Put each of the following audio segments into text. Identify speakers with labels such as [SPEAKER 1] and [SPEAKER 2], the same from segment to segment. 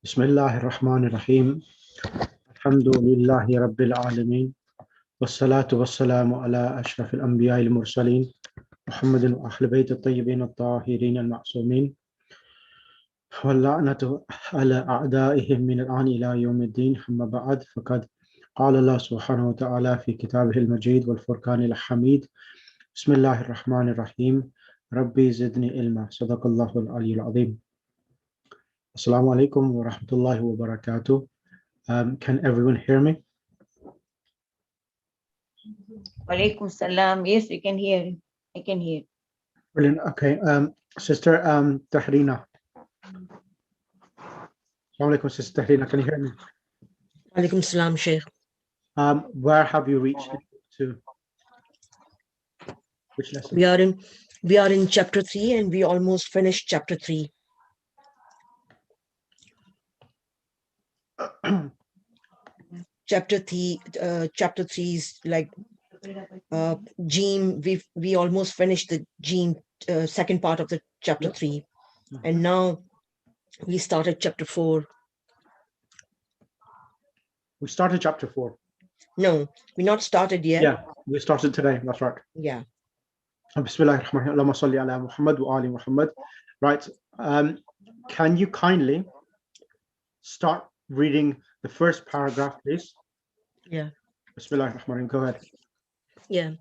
[SPEAKER 1] بسم الله الرحمن الرحيم الحمد لله رب العالمين والصلاة والسلام على أشرف الأنبياء المرسلين محمد وأهل بيت الطيبين الطاهرين المعصومين واللعنة على أعدائهم من الآن إلى يوم الدين. أما بعد، فقد قال الله سبحانه وتعالى في كتابه المجيد والفرقان الحميد: بسم الله الرحمن الرحيم ربي زدني علما. صدق الله العلي العظيم. Assalamu alaikum wa rahmatullahi wa barakatuh. Can everyone hear me?
[SPEAKER 2] Walaikum salam. Yes, we can hear. I can hear.
[SPEAKER 1] Brilliant. Okay. Sister Tahrina. Assalamu alaikum, Sister Tahrina. Can you hear me?
[SPEAKER 3] Alaikum salam, Sheikh.
[SPEAKER 1] Where have you reached to? Which lesson?
[SPEAKER 3] We are in chapter 3 and we almost finished chapter 3. Chapter 3 is like Jim. We almost finished the Jim second part of the chapter 3, and now we started chapter 4.
[SPEAKER 1] We started chapter 4.
[SPEAKER 3] No, we not started yet.
[SPEAKER 1] Yeah, we started today. That's right.
[SPEAKER 3] Yeah.
[SPEAKER 1] Bismillahirrahmanirrahim. Allahumma salli ala Muhammad wa ali Muhammad. Right. Can you kindly start reading the first paragraph, please?
[SPEAKER 3] Yeah.
[SPEAKER 1] Bismillahirrahmanirrahim. Go ahead.
[SPEAKER 3] Yeah.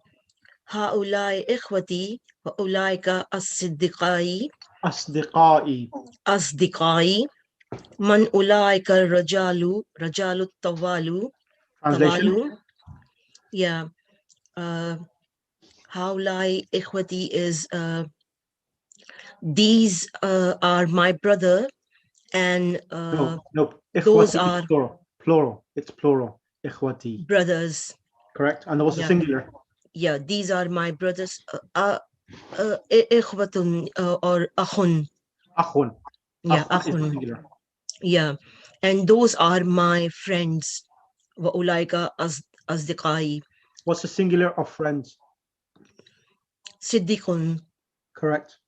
[SPEAKER 3] هؤلاء إخوتي وأولئك أصدقائي أصدقائي من أولئك رجال الطوال.
[SPEAKER 1] Translation.
[SPEAKER 3] Yeah. هؤلاء إخوتي is these are my brother, and
[SPEAKER 1] no.
[SPEAKER 3] Those are
[SPEAKER 1] plural. It's plural. Ikhwati.
[SPEAKER 3] Brothers.
[SPEAKER 1] Correct. And what's the singular?
[SPEAKER 3] Yeah, these are my brothers. Ikhwatun or akhun.
[SPEAKER 1] Akhun.
[SPEAKER 3] Yeah,
[SPEAKER 1] Akhun is the
[SPEAKER 3] akhun.
[SPEAKER 1] singular.
[SPEAKER 3] Yeah, and those are my friends. Wa ulaika asdiqai.
[SPEAKER 1] What's the singular of friends?
[SPEAKER 3] Siddiqun.
[SPEAKER 1] Correct.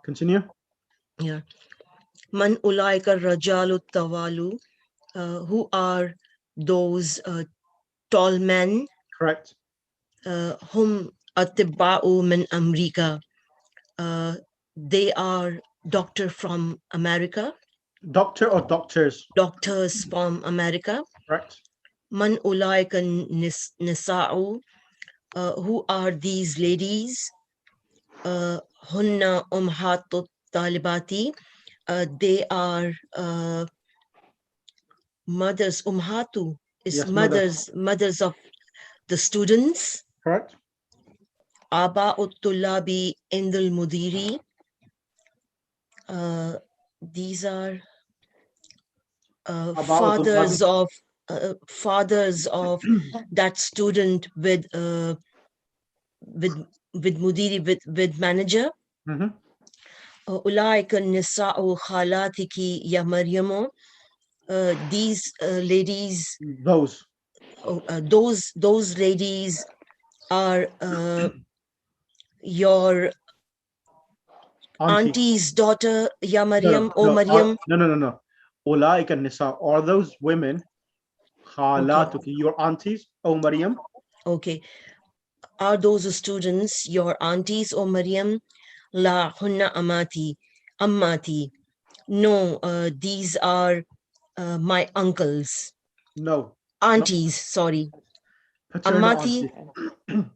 [SPEAKER 1] Continue.
[SPEAKER 3] Yeah. Man ulaika rajalu tawalu. Who are those tall men?
[SPEAKER 1] Correct.
[SPEAKER 3] Hum atibba'u min America. They are doctor from America.
[SPEAKER 1] Doctor or doctors?
[SPEAKER 3] Doctors from America.
[SPEAKER 1] Correct.
[SPEAKER 3] Man ulaika nisa'u. Who are these ladies? Hunna umhatut talibati. They are mothers. Umhatu is
[SPEAKER 1] Yes,
[SPEAKER 3] mothers of the students.
[SPEAKER 1] Correct.
[SPEAKER 3] Aba uttulabi indul mudiri. These are fathers of that student with mudiri, with manager. Ulaika nisa'u khalatiki ya Maryamu. These ladies, those ladies are your auntie's daughter, ya Maryam, Maryam.
[SPEAKER 1] No. Ulaika nisa, are those women khalatuki, your aunties, O Maryam?
[SPEAKER 3] Okay. Are those students your aunties, O Maryam? La hunna ammati. No, these are my uncles.
[SPEAKER 1] No.
[SPEAKER 3] Aunties, sorry.
[SPEAKER 1] Paternal
[SPEAKER 3] ammati,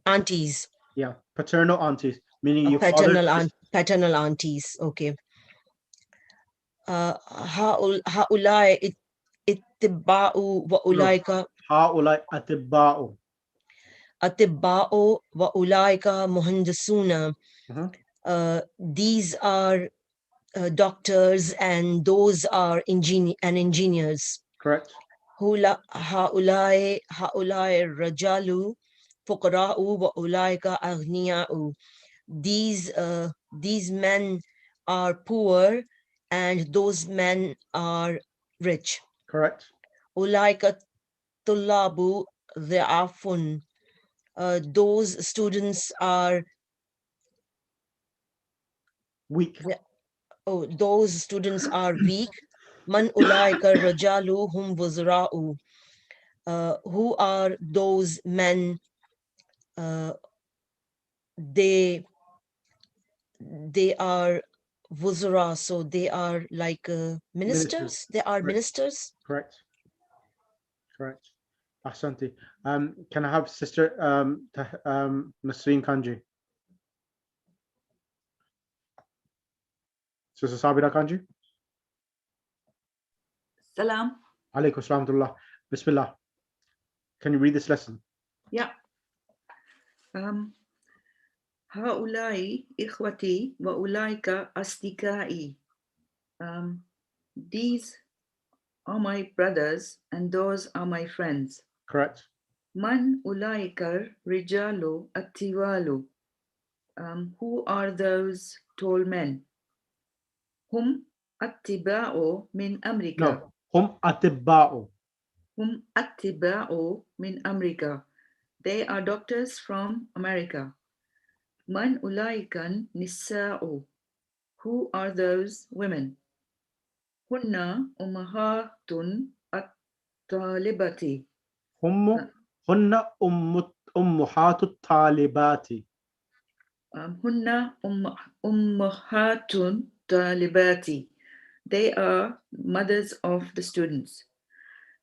[SPEAKER 3] aunties.
[SPEAKER 1] Yeah, paternal aunties, meaning your
[SPEAKER 3] paternal aunties. Okay. Haulai ittibba'u wa ulaika.
[SPEAKER 1] Haulai atibba'u.
[SPEAKER 3] Atibba'u wa ulaika muhandisuna. These are doctors and those are engineers.
[SPEAKER 1] Correct.
[SPEAKER 3] Haulai rajalu fuqara'u wa ulaika aghniya'u. These men are poor and those men are rich.
[SPEAKER 1] Correct.
[SPEAKER 3] Ulaika tullabu dha'afun. Those students are
[SPEAKER 1] weak.
[SPEAKER 3] Those students are weak. Man ulaika rajalu hum wuzra'u. Who are those men? They are wuzra, so they are like ministers. They are
[SPEAKER 1] Correct.
[SPEAKER 3] ministers.
[SPEAKER 1] Correct. Ahsanti. Can I have Sister Nasreen Kanji? Sister Sabira Kanji?
[SPEAKER 4] Salam.
[SPEAKER 1] Alaykum salam. Bismillah. Can you read this lesson?
[SPEAKER 4] Yeah. هؤلاء إخوتي وأولئك أصدقائي. These are my brothers and those are my friends.
[SPEAKER 1] Correct.
[SPEAKER 4] Man أولئك الرجال الطوال. Who are those tall men? هم أتباع من أمريكا.
[SPEAKER 1] No. Hum atibba'u.
[SPEAKER 4] هم أتباع من أمريكا. They are doctors from America. Man أولئك النساء. Who are those women? هن أمهات الطالبات.
[SPEAKER 1] Hunna ummuhatu talibati.
[SPEAKER 4] هن أمهات الطالبات. They are mothers of the students.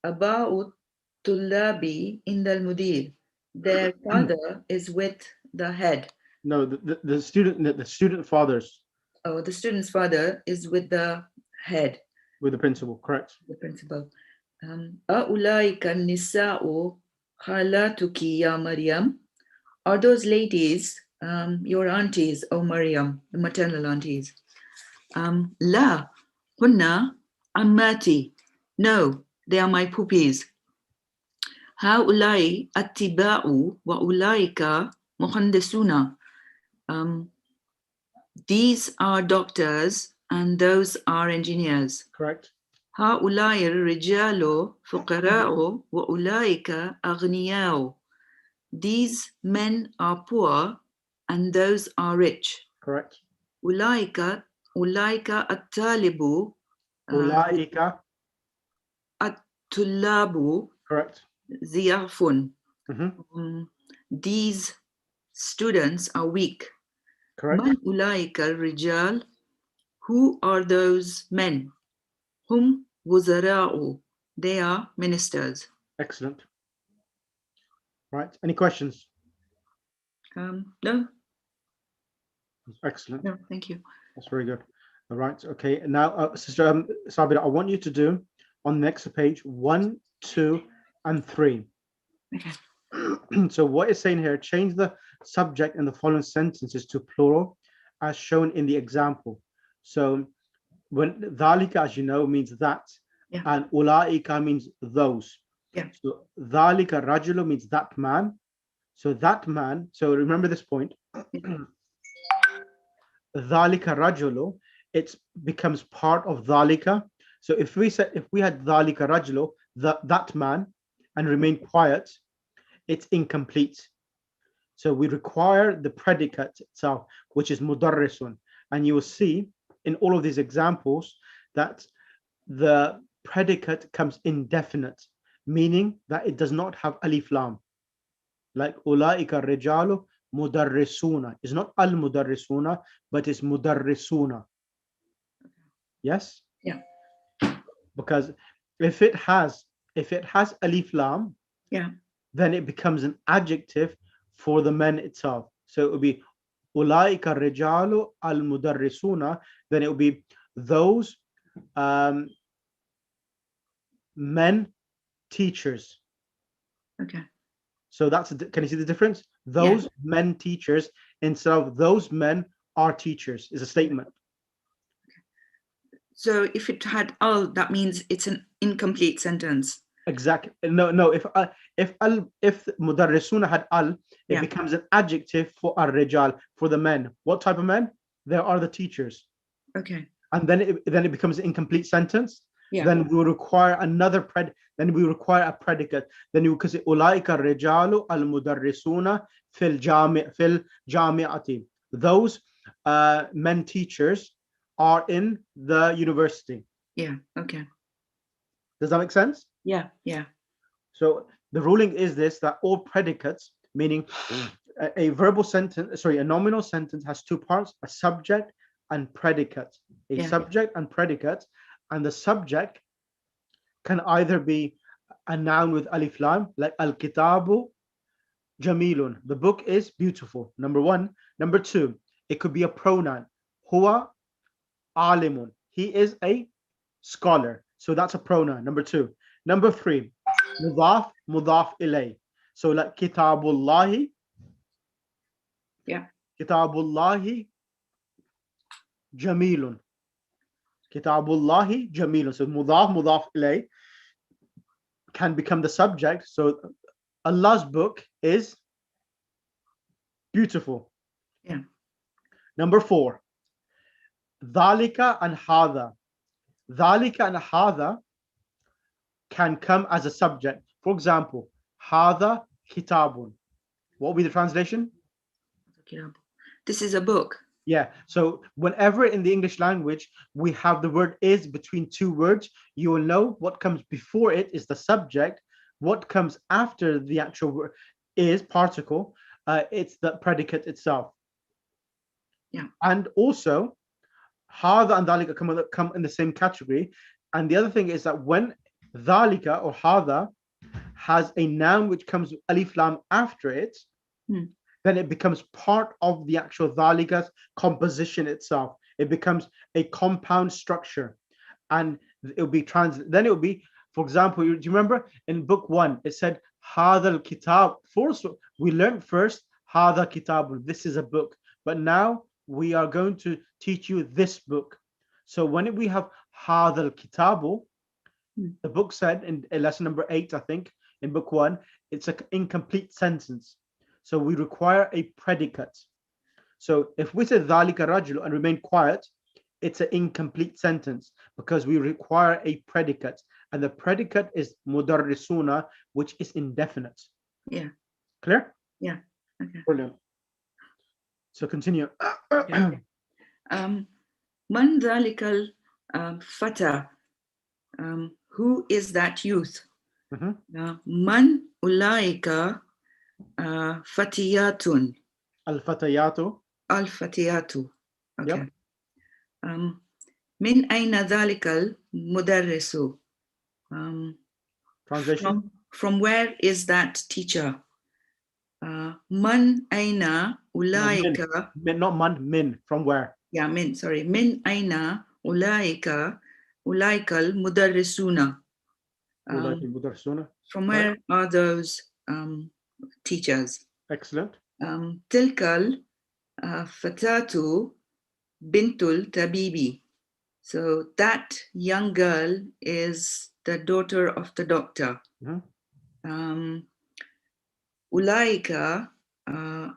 [SPEAKER 4] أباء الطلاب عند المدير. Their father is with the head.
[SPEAKER 1] No, the student fathers.
[SPEAKER 4] Oh, the student's father is with the head.
[SPEAKER 1] With the principal, correct.
[SPEAKER 4] The principal. أولئك النساء خالاتك يا مريم. Are those ladies your aunties, O Maryam, the maternal aunties? لا هن عماتي. No, they are my puppies. هؤلاء أتباع وأولئك مهندسون. These are doctors and those are engineers.
[SPEAKER 1] Correct.
[SPEAKER 4] هؤلاء الرجال فقراء وأولئك أغنياء. These men are poor and those are rich.
[SPEAKER 1] Correct.
[SPEAKER 4] أولئك الطالب.
[SPEAKER 1] Ulaika.
[SPEAKER 4] الطلاب.
[SPEAKER 1] Correct.
[SPEAKER 4] ضياف. These students are weak.
[SPEAKER 1] Correct.
[SPEAKER 4] من أولئك الرجال. Who are those men? هم وزراء. They are ministers.
[SPEAKER 1] Excellent. Right. Any questions?
[SPEAKER 4] No.
[SPEAKER 1] Excellent.
[SPEAKER 4] No, thank you.
[SPEAKER 1] That's very good. All right. Okay. Now, Sister Sabira, I want you to do on the next page 1, 2, and 3.
[SPEAKER 4] Okay.
[SPEAKER 1] So what it's saying here, change the subject in the following sentences to plural as shown in the example. So when dhalika, as you know, means that,
[SPEAKER 4] yeah.
[SPEAKER 1] And ulaika means those.
[SPEAKER 4] Yeah.
[SPEAKER 1] So dhalika rajulu means that man. So that man, so remember this point. Dhalika rajulu, it becomes part of dhalika. So if we had dhalika rajulu, that man, and remain quiet, it's incomplete. So we require the predicate itself, which is mudarrisun. And you will see in all of these examples that the predicate comes indefinite, meaning that it does not have alif lam. Like ulaika rijalu mudarrisuna. It's not al mudarrisuna, but it's mudarrisuna. Yes?
[SPEAKER 4] Yeah.
[SPEAKER 1] Because if it has alif lam,
[SPEAKER 4] yeah,
[SPEAKER 1] then it becomes an adjective for the men itself. So it would be ulaika rijalu al mudarrisuna, then it would be those men teachers.
[SPEAKER 4] Okay.
[SPEAKER 1] So that's can you see the difference? Those men teachers instead of those men are teachers is a statement.
[SPEAKER 4] So if it had al, that means it's an incomplete sentence.
[SPEAKER 1] Exactly. No. If mudarrisuna had al, it becomes an adjective for ar-rijal, for the men. What type of men? They are the teachers.
[SPEAKER 4] Okay.
[SPEAKER 1] And then it becomes an incomplete sentence.
[SPEAKER 4] Yeah.
[SPEAKER 1] Then we require then we require a predicate. Then you can say ulaika rijalu al mudarrisuna fil jami'ati. Those men teachers are in the university.
[SPEAKER 4] Yeah. Okay.
[SPEAKER 1] Does that make sense?
[SPEAKER 4] Yeah, yeah.
[SPEAKER 1] So the ruling is this, that all predicates, meaning a verbal sentence, sorry, a nominal sentence has two parts, a subject and predicate. A
[SPEAKER 4] Yeah.
[SPEAKER 1] subject and predicate, and the subject can either be a noun with alif lam, like al-kitabu jamilun, the book is beautiful, number one. Number two, it could be a pronoun, huwa alimun, he is a scholar, so that's a pronoun, number two. Number three, mudaf mudaf ilay, so like kitabullahi,
[SPEAKER 4] Yeah.
[SPEAKER 1] kitabullahi jamilun, kitabullahi jamilun, so mudaf mudaf ilay can become the subject, so Allah's book is beautiful.
[SPEAKER 4] Yeah.
[SPEAKER 1] Number four, dhalika and hadha. Dhalika and hadha can come as a subject. For example, hadha kitabun. What will be the translation?
[SPEAKER 4] This is a book.
[SPEAKER 1] Yeah, so whenever in the English language we have the word is between two words, you will know what comes before it is the subject, what comes after the actual word is particle, it's the predicate itself.
[SPEAKER 4] Yeah.
[SPEAKER 1] And also hadha and dhalika come in the same category. And the other thing is that when dhalika or hadha has a noun which comes with alif lam after it, then it becomes part of the actual dhalika's composition itself. It becomes a compound structure, and it'll be then it will be, for example, do you remember in book one it said hadha al-kitab? First we learned first hadha kitabun, this is a book, but now we are going to teach you this book. So when we have hadha al-kitabu, the book said in lesson number 8, I think, in book one, it's an incomplete sentence. So we require a predicate. So if we say dhalika rajulu and remain quiet, it's an incomplete sentence because we require a predicate. And the predicate is mudarrisuna, which is indefinite.
[SPEAKER 4] Yeah.
[SPEAKER 1] Clear?
[SPEAKER 4] Yeah. Okay.
[SPEAKER 1] Brilliant. So continue.
[SPEAKER 4] Man dhalikal fata. Who is that youth? Man ulaika fatiyatun.
[SPEAKER 1] Al-fatayatu.
[SPEAKER 4] Al-fatiyatu. Okay.
[SPEAKER 1] Yep.
[SPEAKER 4] Min aina dhalikal mudarrisu.
[SPEAKER 1] Translation.
[SPEAKER 4] From where is that teacher? Man aina ulaika.
[SPEAKER 1] Min, not man, min. From where?
[SPEAKER 4] Yeah, min, sorry. Min aina ulaikal mudarrisuna. From where are those teachers?
[SPEAKER 1] Excellent.
[SPEAKER 4] Tilkal fatatu bintul tabibi. So that young girl is the daughter of the doctor. Ulaika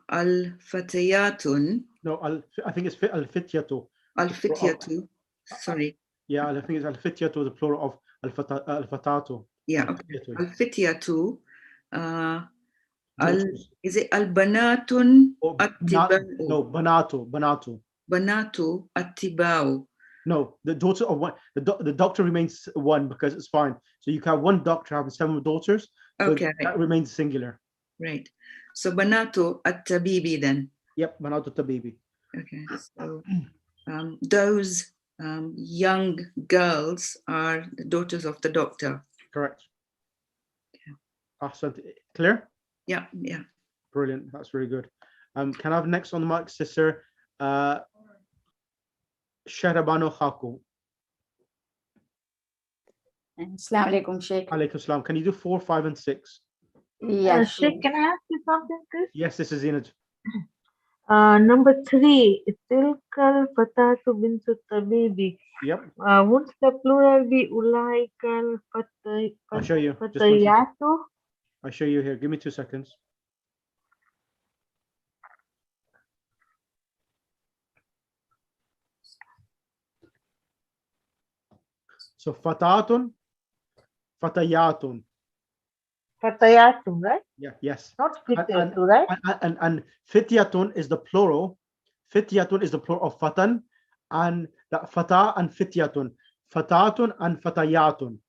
[SPEAKER 4] al-fatayatun.
[SPEAKER 1] No, I think it's al-fityatu.
[SPEAKER 4] Al-fityatu. Sorry.
[SPEAKER 1] Yeah, I think it's al-fityatu, the plural of al-fatatu.
[SPEAKER 4] Yeah, okay. Al-fityatu. Is it al-banatun attiba'u?
[SPEAKER 1] No, banatu.
[SPEAKER 4] Banatu attiba'u.
[SPEAKER 1] No, the daughter of one. The doctor remains one because it's fine. So you can have one doctor having 7 daughters. So
[SPEAKER 4] okay.
[SPEAKER 1] That remains singular.
[SPEAKER 4] Right. So banatu at-tabibi then.
[SPEAKER 1] Yep, banatu at-tabibi.
[SPEAKER 4] Okay. So those young girls are the daughters of the doctor.
[SPEAKER 1] Correct. Okay. Clear?
[SPEAKER 4] Yeah, yeah.
[SPEAKER 1] Brilliant. That's very good. Can I have next on the mic, sister? Shahrabano Khaku.
[SPEAKER 5] Assalamu alaikum, Sheikh.
[SPEAKER 1] Alaikum salam. Can you do 4, 5, and 6?
[SPEAKER 5] Yes.
[SPEAKER 6] Sheikh, can I ask you something, please?
[SPEAKER 1] Yes, this is Zinaj.
[SPEAKER 6] Number 3, Tilkal Fatatu bintu Tabibi.
[SPEAKER 1] Yep.
[SPEAKER 6] Wouldn't the plural be Ulaikal
[SPEAKER 1] I'll show you.
[SPEAKER 6] Fatayatu?
[SPEAKER 1] I'll show you here. Give me 2 seconds. So fatatun, fatayatun.
[SPEAKER 6] Fatayatun, right?
[SPEAKER 1] Yeah, yes.
[SPEAKER 6] Not fityatu, right?
[SPEAKER 1] And fityatun is the plural. Fityatun is the plural of fatan, and that fata and fityatun. Fatatun and fatayatun.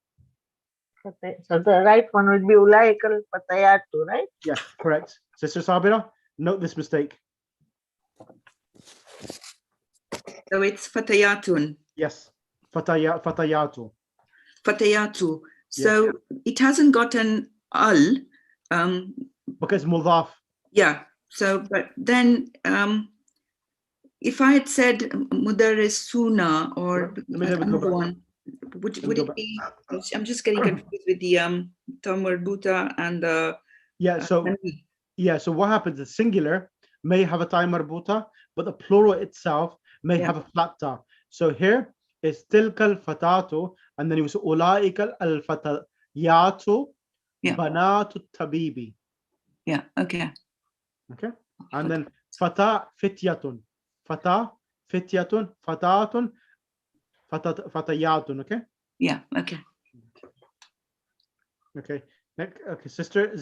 [SPEAKER 6] So the right one would be ulaikal fatayatu, right?
[SPEAKER 1] Yes, correct. Sister Sabira, note this mistake.
[SPEAKER 4] So it's fatayatun,
[SPEAKER 1] Yes, fatayatu.
[SPEAKER 4] fatayatu. So it hasn't got an al.
[SPEAKER 1] Because mudaf.
[SPEAKER 4] Yeah. So, but then if I had said mudarrisuna or
[SPEAKER 1] Let me go
[SPEAKER 4] another
[SPEAKER 1] back.
[SPEAKER 4] one, would
[SPEAKER 1] Let me go
[SPEAKER 4] it
[SPEAKER 1] back.
[SPEAKER 4] be? I'm just getting confused with the tamar buta and the.
[SPEAKER 1] Yeah, so so what happens is singular may have a ta marbuta, but the plural itself may have a flat ta. So here is tilkal fatatu, and then it was ulaikal al fatayatu banatu tabibi.
[SPEAKER 4] Yeah. Okay.
[SPEAKER 1] Okay, and then fata fityatun, fata fityatun, fatatun, fatayatun. Okay.
[SPEAKER 4] Yeah. Okay.
[SPEAKER 1] Okay. Okay, sister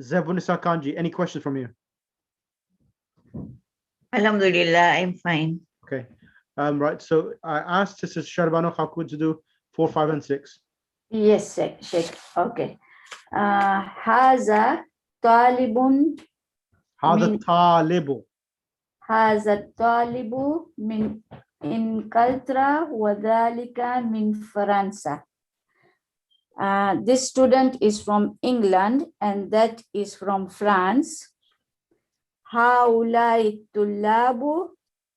[SPEAKER 1] Zebunisa Kanji, any questions from you?
[SPEAKER 2] Alhamdulillah, I'm fine.
[SPEAKER 1] Okay. Right. So I asked Sister Sharbano Khakud to do 4, 5, and 6.
[SPEAKER 5] Yes, Sheikh. Okay. Haza talibun
[SPEAKER 1] هذا
[SPEAKER 5] min
[SPEAKER 1] الطالب.
[SPEAKER 5] haza talibu min Inkaltra wa dhalika min Faransa. This student is from England and that is from France. Haulai tullabu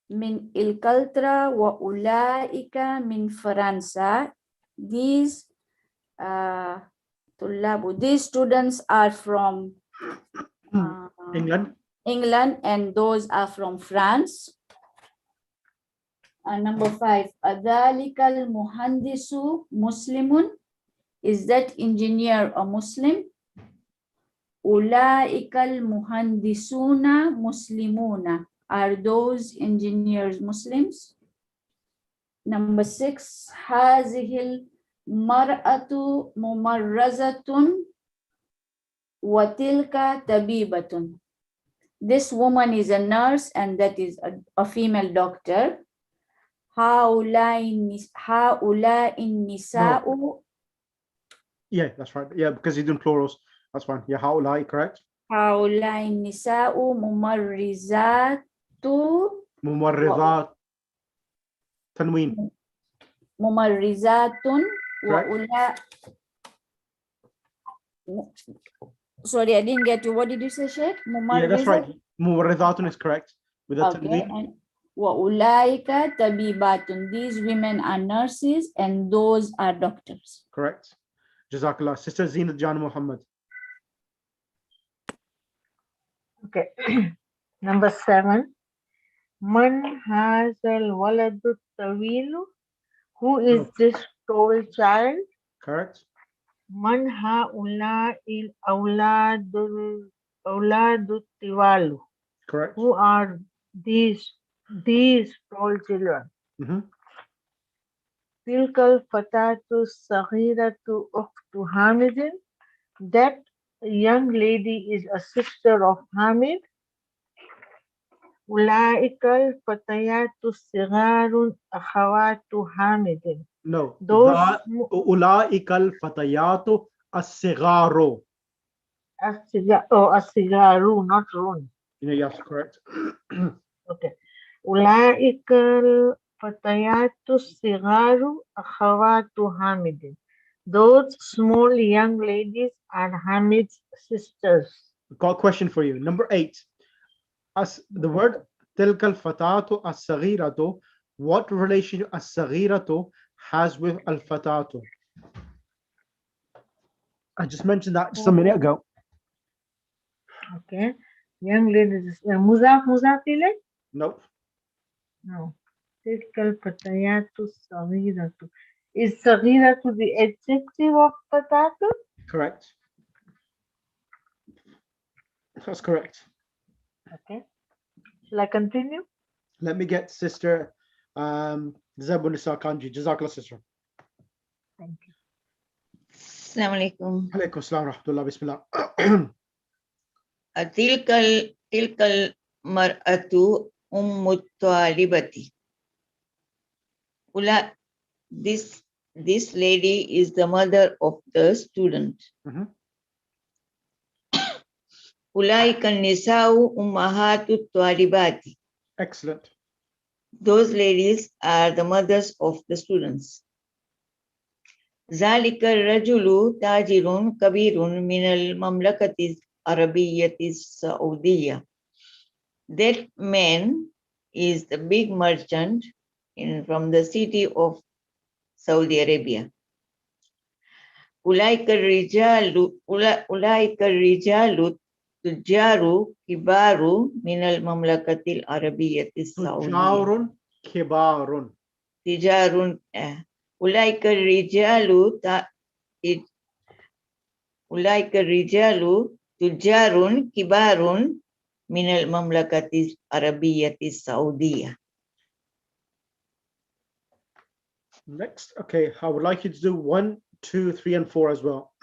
[SPEAKER 5] min Inkaltra wa ulaika min Faransa. These these students are from England and those are from France. Number 5, Adhalikal Muhandisu Muslimun. Is that engineer a Muslim? Ulaikal Muhandisuna Muslimuna. Are those engineers Muslims? Number 6, Hazihil Mar'atu Mumarrazatun Watilka Tabibatun. This woman is a nurse and that is a female doctor. Haulai nisa'u.
[SPEAKER 1] Yeah, that's right. Yeah, because he's doing plurals. That's fine. Yeah, haulai, correct?
[SPEAKER 5] Haulai nisa'u mumarrizatu.
[SPEAKER 1] Mumarrizat. Tanween.
[SPEAKER 5] Mumarrizatun wa ula. Sorry, I didn't get you. What did you say, Sheikh?
[SPEAKER 1] Yeah, that's right. Mumarrizatun is correct. With a tanween.
[SPEAKER 5] And wa ulaika tabibatun. These women are nurses and those are doctors.
[SPEAKER 1] Correct. Jazakallah. Sister Zina Jan Muhammad.
[SPEAKER 6] Okay. Number 7. Man hazal waladu tawilu. Who is this tall child?
[SPEAKER 1] Correct.
[SPEAKER 6] Man haula il awladu tiwalu.
[SPEAKER 1] Correct.
[SPEAKER 6] Who are these tall children? Tilkal fatatu saghiratu ukhtu Hamidin. That young lady is a sister of Hamid. Ulaikal fatayatu sigharun akhawatu Hamidin.
[SPEAKER 1] No.
[SPEAKER 6] Those
[SPEAKER 1] Ulaikal fatayatu as-sigharu.
[SPEAKER 6] As-sigharu, not run.
[SPEAKER 1] Yes, correct.
[SPEAKER 6] Okay. Ulaikal fatayatu sigharu akhawatu Hamidin. Those small young ladies are Hamid's sisters.
[SPEAKER 1] Got a question for you. Number 8. The word tilkal fatatu as-saghiratu. What relation as-saghiratu has with al-fatatu? I just mentioned that just a minute ago.
[SPEAKER 6] Okay. Young ladies. Muzaf ilay?
[SPEAKER 1] Nope.
[SPEAKER 6] No. Tilkal fatayatu saghiratu. Is saghiratu the adjective of fatatu?
[SPEAKER 1] Correct. That's correct.
[SPEAKER 6] Okay. Shall I continue?
[SPEAKER 1] Let me get Sister Zebunisa Kanji. Jazakallah, sister.
[SPEAKER 6] Thank you.
[SPEAKER 2] Assalamu alaikum.
[SPEAKER 1] Alaikum assalam wa rahmatullah. Bismillah.
[SPEAKER 2] Tilkal mar'atu ummu talibati. This This lady is the mother of the student.
[SPEAKER 1] Mhm.
[SPEAKER 2] Ulaika nisa'u ummahatu talibati.
[SPEAKER 1] Excellent.
[SPEAKER 2] Those ladies are the mothers of the students. Zalika rajulu tajirun kabirun minal mamlakati arabiyyati Saudiyya. That man is the big merchant from the city of Saudi Arabia. Ulaika rijalu tujaru kibaru minal mamlakatil arabiyyati Saudiyya.
[SPEAKER 1] Tujarun kibarun.
[SPEAKER 2] Tijarun ulaika rijalu tujarun kibarun minal mamlakati arabiyyati Saudiyya.
[SPEAKER 1] Next, okay, I would like you to do 1, 2, 3, and 4 as well.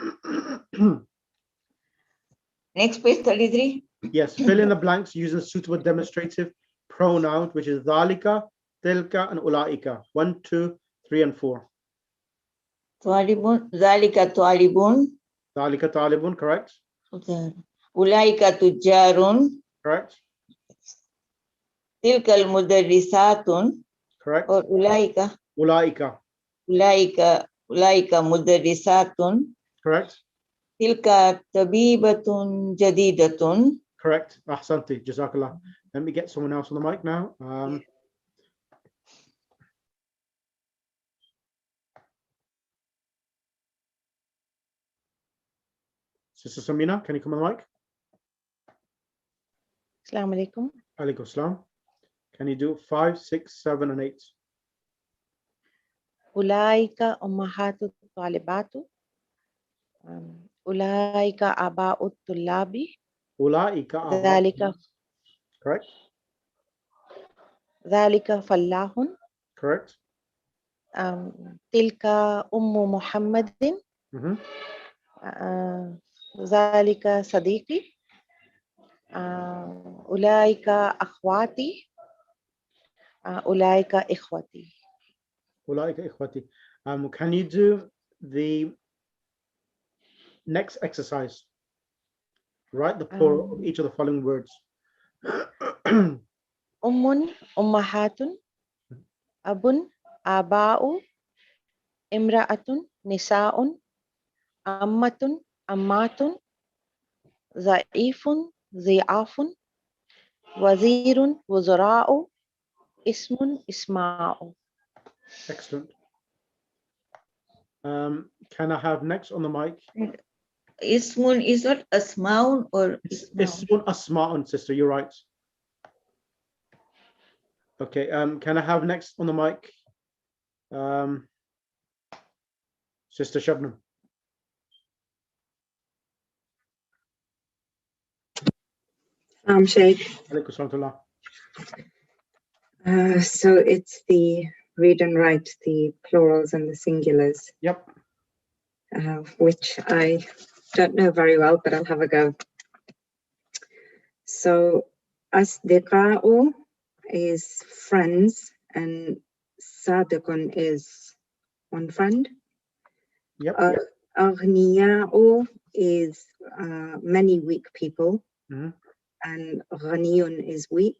[SPEAKER 2] Next page 33.
[SPEAKER 1] Yes, fill in the blanks using suitable demonstrative pronouns, which is dhalika, tilka, and ulaika. 1, 2, 3, and 4.
[SPEAKER 2] Talibun, zalika talibun,
[SPEAKER 1] Dhalika talibun, correct?
[SPEAKER 2] ulaika tujarun,
[SPEAKER 1] Correct?
[SPEAKER 2] tilkal mudarrisatun,
[SPEAKER 1] Correct?
[SPEAKER 2] or ulaika mudarrisatun,
[SPEAKER 1] Correct?
[SPEAKER 2] tilka tabibatun jadidatun.
[SPEAKER 1] Correct. Ahsanti, jazakallah. Let me get someone else on the mic now. Sister Samina, can you come on the mic?
[SPEAKER 7] Assalamu alaikum.
[SPEAKER 1] Alaikum salam. Can you do 5, 6, 7, and 8?
[SPEAKER 7] Ulaika ummahatu talibatu. Ulaika aba'ut tullabi.
[SPEAKER 1] Ulaika
[SPEAKER 7] Dhalika
[SPEAKER 1] correct?
[SPEAKER 7] Dhalika fallahun.
[SPEAKER 1] Correct?
[SPEAKER 7] Tilka ummu Muhammadin.
[SPEAKER 1] Mhm.
[SPEAKER 7] Dhalika sadiqi. Ulaika akhwati. Ulaika ikhwati.
[SPEAKER 1] Ulaika ikhwati. Can you do the next exercise? Write the plural of each of the following words.
[SPEAKER 7] Ummun ummahatun. Abun aba'u. Imra'atun nisa'un. Ammatun ammatun. Za'ifun zi'afun. Wazirun wuzara'u. Ismun isma'u.
[SPEAKER 1] Excellent. Can I have next on the mic?
[SPEAKER 2] Ismun is not asmaun or
[SPEAKER 1] Ismun asma'un, sister, you're right. Okay, can I have next on the mic? Sister Shabnam.
[SPEAKER 8] Sheikh.
[SPEAKER 1] Alaikum salam.
[SPEAKER 8] So it's the read and write the plurals and the singulars.
[SPEAKER 1] Yep.
[SPEAKER 8] Which I don't know very well, but I'll have a go. So asdiqa'u is friends and sadiqun is one friend.
[SPEAKER 1] Yep.
[SPEAKER 8] Aghniya'u is many weak people.
[SPEAKER 1] Mhm.
[SPEAKER 8] And ghaniyun is weak.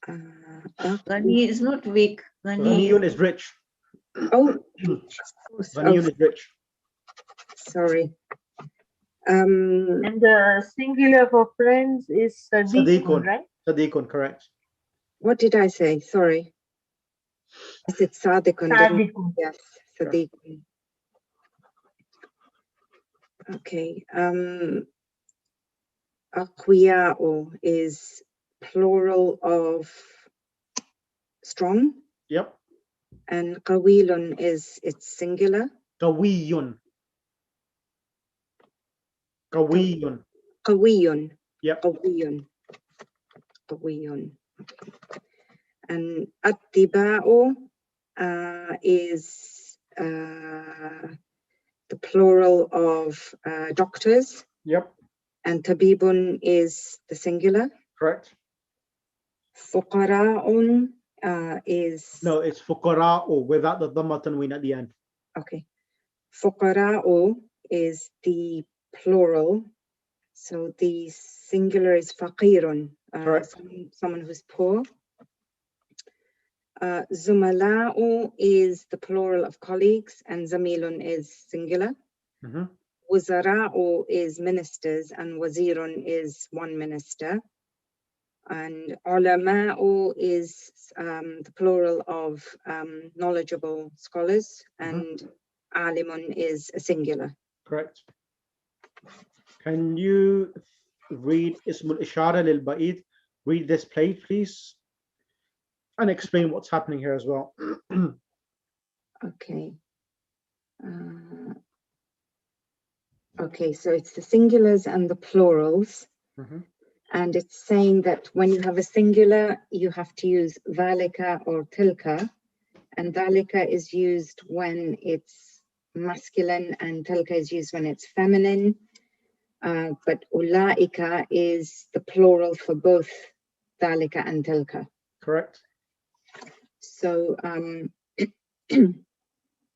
[SPEAKER 2] Ghani is not weak.
[SPEAKER 1] Ghaniyun is rich.
[SPEAKER 8] Oh,
[SPEAKER 1] Ghaniyun is rich.
[SPEAKER 8] sorry.
[SPEAKER 6] And the singular for friends is sadiqun, right?
[SPEAKER 1] Sadiqun, correct.
[SPEAKER 8] What did I say? Sorry. I said sadiqun.
[SPEAKER 6] Sadiqun.
[SPEAKER 8] Yes, sadiqun. Okay. Aqwiya'u is plural of strong.
[SPEAKER 1] Yep.
[SPEAKER 8] And qawilun is its singular.
[SPEAKER 1] Qawiyun. Qawiyun.
[SPEAKER 8] Qawiyun.
[SPEAKER 1] Yep.
[SPEAKER 8] Qawiyun. Qawiyun. And attiba'u is the plural of doctors.
[SPEAKER 1] Yep.
[SPEAKER 8] And tabibun is the singular.
[SPEAKER 1] Correct.
[SPEAKER 8] Fuqara'un is,
[SPEAKER 1] No, it's fuqara'u without the dhamma tanween at the end.
[SPEAKER 8] okay. Fuqara'u is the plural. So the singular is faqirun,
[SPEAKER 1] Correct.
[SPEAKER 8] someone who's poor. Zumala'u is the plural of colleagues, and zamilun is singular.
[SPEAKER 1] Mhm.
[SPEAKER 8] Wuzara'u is ministers, and wazirun is one minister. And ulama'u is the plural of knowledgeable scholars, and alimun is a singular.
[SPEAKER 1] Correct. Can you read Ismul Ishara lil Ba'id? Read this page, please, and explain what's happening here as well.
[SPEAKER 8] Okay. Okay, so it's the singulars and the plurals.
[SPEAKER 1] Mhm.
[SPEAKER 8] And it's saying that when you have a singular, you have to use dhalika or tilka. And dhalika is used when it's masculine, and tilka is used when it's feminine. But ulaika is the plural for both dhalika and tilka.
[SPEAKER 1] Correct.
[SPEAKER 8] So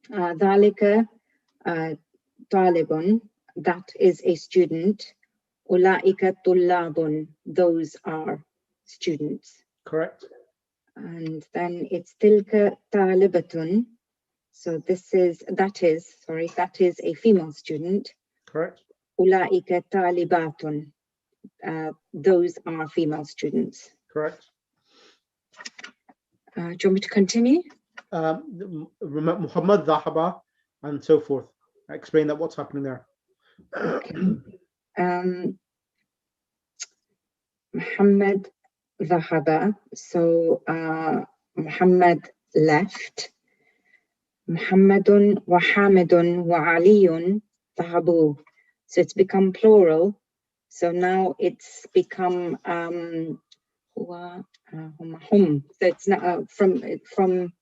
[SPEAKER 8] dhalika talibun, that is a student. Ulaika tullabun, those are students.
[SPEAKER 1] Correct.
[SPEAKER 8] And then it's tilka talibatun. So that is a female student.
[SPEAKER 1] Correct.
[SPEAKER 8] Ulaika talibatun, those are female students.
[SPEAKER 1] Correct.
[SPEAKER 8] Do you want me to continue?
[SPEAKER 1] Muhammad Dhahaba and so forth. Explain that what's happening there.
[SPEAKER 8] Muhammad Dhahaba. So Muhammad left. Muhammadun wa Hamidun wa Aliyun Dhahabu. So it's become plural. So now it's become hum. So it's not from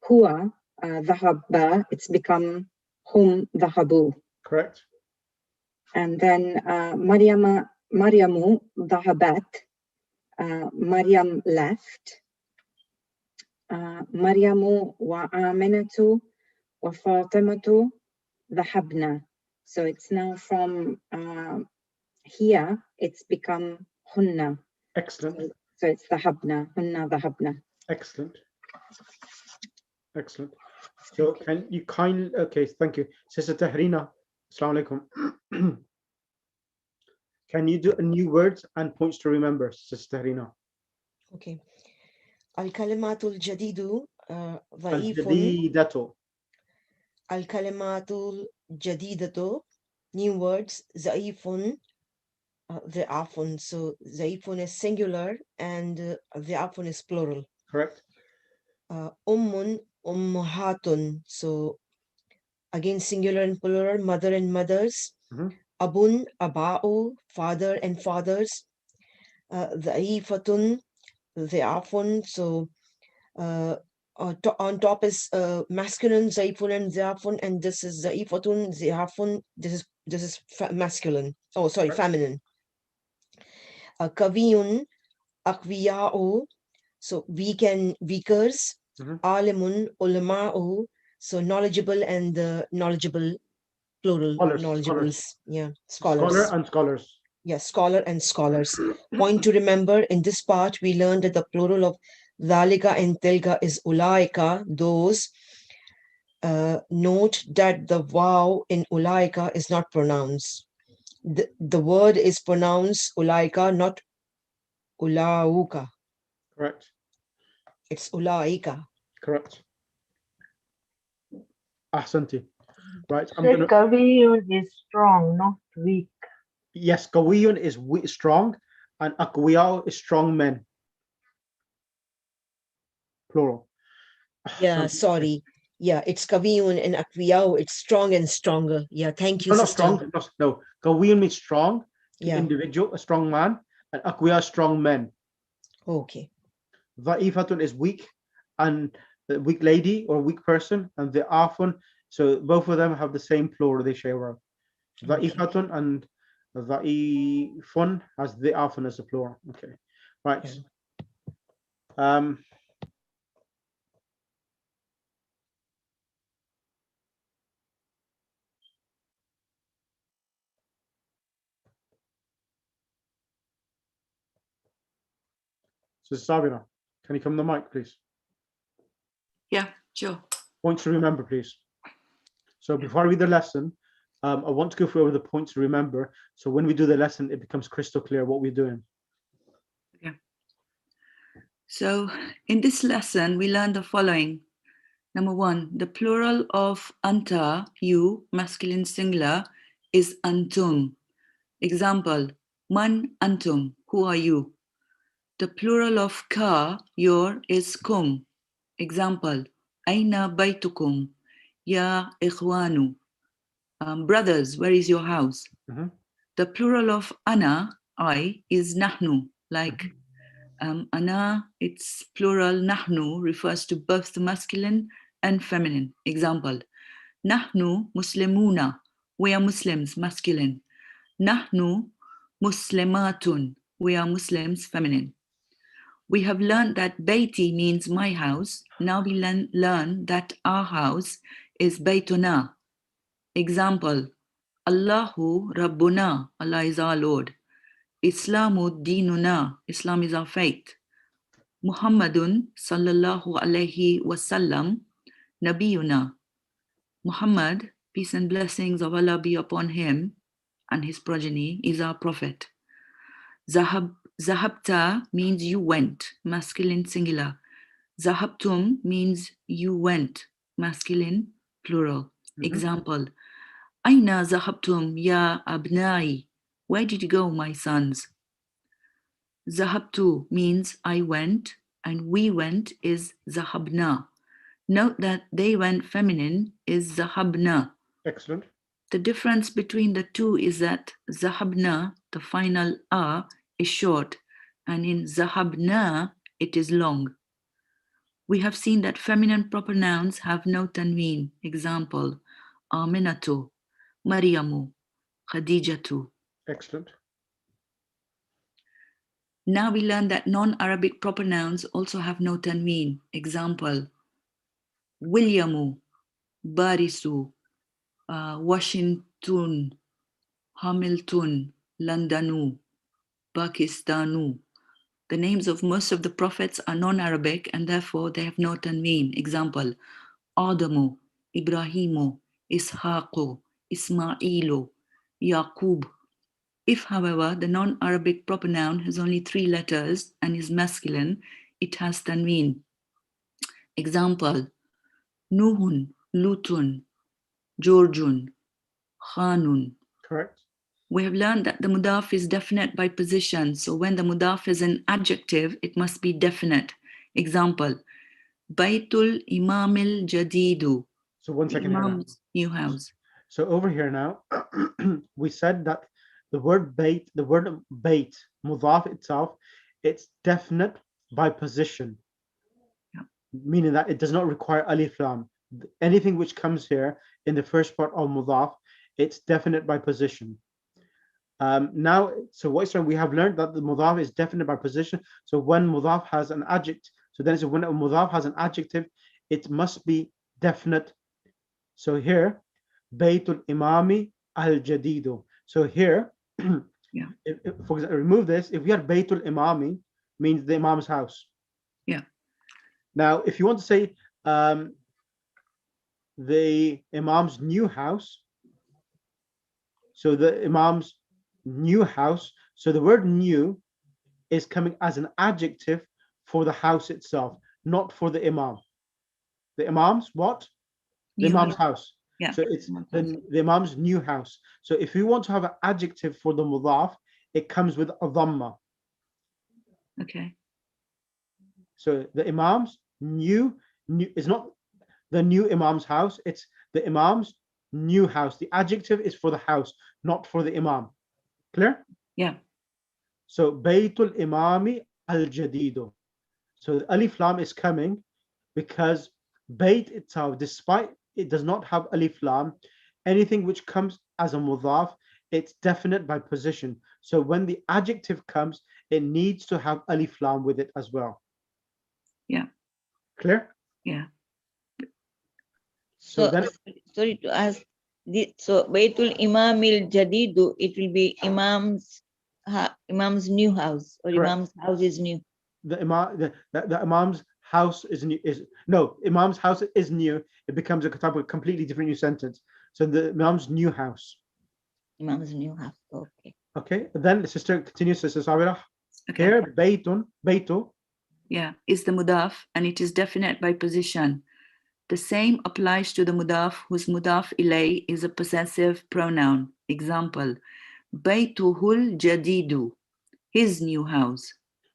[SPEAKER 8] huwa dhahaba. It's become hum dhahabu.
[SPEAKER 1] Correct.
[SPEAKER 8] And then Maryamu dhahabat. Maryam left. Maryamu wa Aminatu wa Fatimatu dhahabna. So it's now from here, it's become hunna.
[SPEAKER 1] Excellent.
[SPEAKER 8] So it's dhahabna, hunna dhahabna.
[SPEAKER 1] Excellent. Excellent. So can you kindly, okay, thank you. Sister Tahrina, Assalamu alaikum. Can you do new words and points to remember, Sister Tahrina?
[SPEAKER 3] Okay. Al-kalimatul jadidu dhaifun.
[SPEAKER 1] Al-jadidatu.
[SPEAKER 3] Al-kalimatul jadidatu, new words, zaifun, dha'afun. So zaifun is singular and dha'afun is plural.
[SPEAKER 1] Correct.
[SPEAKER 3] Ummun, ummuhatun. So again, singular and plural, mother and mothers. Abun, aba'u, father and fathers. Dha'ifatun, dha'afun. So on top is masculine, zaifun and dha'afun, and this is dha'ifatun, dha'afun. This is masculine. Oh, sorry, feminine. Kaviyun, akwiya'u. So weak and weakers. Alimun, ulama'u. So knowledgeable and knowledgeable, plural, knowledgeables. Yeah, scholars.
[SPEAKER 1] Scholar and scholars.
[SPEAKER 3] Yeah, scholar and scholars. Point to remember, in this part, we learned that the plural of dhalika and tilka is ulaika, those. Note that the waw in ulaika is not pronounced. The word is pronounced ulaika, not ulauka.
[SPEAKER 1] Correct.
[SPEAKER 3] It's ulaika.
[SPEAKER 1] Correct. Ahsanti. Right. I'm
[SPEAKER 6] The
[SPEAKER 1] gonna.
[SPEAKER 6] Kaviyun is strong, not weak.
[SPEAKER 1] Yes, Kawiyun is strong, and Akwiyao is strong men. Plural.
[SPEAKER 3] Yeah, sorry. Yeah, it's kaviyun and akwiyao. It's strong and stronger. Yeah, thank you,
[SPEAKER 1] No, not
[SPEAKER 3] sister.
[SPEAKER 1] strong. No. Kawiyun means strong,
[SPEAKER 3] Yeah.
[SPEAKER 1] individual, a strong man, and Akwiya, strong men.
[SPEAKER 3] Okay.
[SPEAKER 1] Dha'ifatun is weak, and the weak lady or weak person, and the afun. So both of them have the same plural they share. Dha'ifatun and dha'ifun has the afun as a plural. Okay, right. So Sabina, can you come to the mic, please?
[SPEAKER 4] Yeah, sure.
[SPEAKER 1] Points to remember, please. So before I read the lesson, I want to go through the points to remember. So when we do the lesson, it becomes crystal clear what we're doing.
[SPEAKER 4] So in this lesson, we learned the following. Number 1, the plural of anta, you, masculine singular, is antum. Example, man antum, who are you? The plural of ka, your, is kum. Example, aina baytukum, ya ikhwanu. Brothers, where is your house?
[SPEAKER 1] Mhm.
[SPEAKER 4] The plural of ana, I, is nahnu, like ana, its plural nahnu refers to both the masculine and feminine. Example, nahnu muslimuna, we are Muslims, masculine. Nahnu muslimatun, we are Muslims, feminine. We have learned that Baiti means my house. Now we learn that our house is Baytuna. Example, Allahu Rabbuna, Allah is our Lord. Islamu dinuna, Islam is our faith. Muhammadun sallallahu alayhi wasallam, Nabiyuna. Muhammad, peace and blessings of Allah be upon him and his progeny, is our prophet. Zahabta means you went, masculine singular. Zahabtum means you went, masculine plural. Example, Aina zahabtum ya abnai, where did you go, my sons? Zahabtu means I went, and we went is zahabna. Note that they went feminine is zahabna.
[SPEAKER 1] Excellent.
[SPEAKER 4] The difference between the two is that zahabna, the final a, is short, and in zahabna, it is long. We have seen that feminine proper nouns have no tanween. Example, Aminatu, Mariamu, Khadijatu.
[SPEAKER 1] Excellent.
[SPEAKER 4] Now we learn that non-Arabic proper nouns also have no tanween. Example, Williamu, Barisu, Washington, Hamilton, Londonu, Pakistanu. The names of most of the prophets are non-Arabic and therefore they have no tanween. Example, Adamu, Ibrahimu, Ishaqu, Ismailu, Yaqub. If, however, the non-Arabic proper noun has only 3 letters and is masculine, it has tanween. Example, Nuhun, Lutun, Georgiun, Khanun.
[SPEAKER 1] Correct.
[SPEAKER 4] We have learned that the mudaf is definite by position. So when the mudaf is an adjective, it must be definite. Example, Baitul Imamil Jadidu.
[SPEAKER 1] So one second here now.
[SPEAKER 4] Imam's new house.
[SPEAKER 1] So over here now, we said that the word bait, mudaf itself, it's definite by position.
[SPEAKER 4] Yeah.
[SPEAKER 1] Meaning that it does not require alif lam. Anything which comes here in the first part of mudaf, it's definite by position. Now, so what is saying, we have learned that the mudaf is definite by position. So when mudaf has an adjective, so then when a mudaf has an adjective, it must be definite. So here, Baytul Imami al Jadidu. So here,
[SPEAKER 4] Yeah.
[SPEAKER 1] if, for example, remove this. If we have Baytul Imami, means the Imam's house.
[SPEAKER 4] Yeah.
[SPEAKER 1] Now, if you want to say the Imam's new house, so the Imam's new house, so the word new is coming as an adjective for the house itself, not for the Imam. The Imam's what? The
[SPEAKER 4] New
[SPEAKER 1] Imam's house.
[SPEAKER 4] Yeah.
[SPEAKER 1] So it's the Imam's new house. So if you want to have an adjective for the mudaf, it comes with a dhamma.
[SPEAKER 4] Okay.
[SPEAKER 1] So the Imam's new is not the new Imam's house, it's the Imam's new house. The adjective is for the house, not for the Imam. Clear?
[SPEAKER 4] Yeah.
[SPEAKER 1] So Baytul Imami al Jadidu. So the alif lam is coming because Bayt itself, despite it does not have alif lam, anything which comes as a mudaf, it's definite by position. So when the adjective comes, it needs to have alif lam with it as well.
[SPEAKER 4] Yeah.
[SPEAKER 1] Clear?
[SPEAKER 4] Yeah.
[SPEAKER 2] So,
[SPEAKER 1] then,
[SPEAKER 2] sorry to ask, so Baitul Imamil Jadidu, it will be Imam's new house, or
[SPEAKER 1] Correct.
[SPEAKER 2] Imam's house is new.
[SPEAKER 1] the Imam's house is new, Imam's house is new, it becomes a type of completely different new sentence. So the Imam's new house.
[SPEAKER 2] Imam's new house. Okay.
[SPEAKER 1] Okay, then the sister continues, Sister Sabira.
[SPEAKER 4] Okay.
[SPEAKER 1] Here, Baytu,
[SPEAKER 4] Yeah, is the mudaf and it is definite by position. The same applies to the mudaf whose mudaf ilay is a possessive pronoun. Example, Baytuhul jadidu, his new house.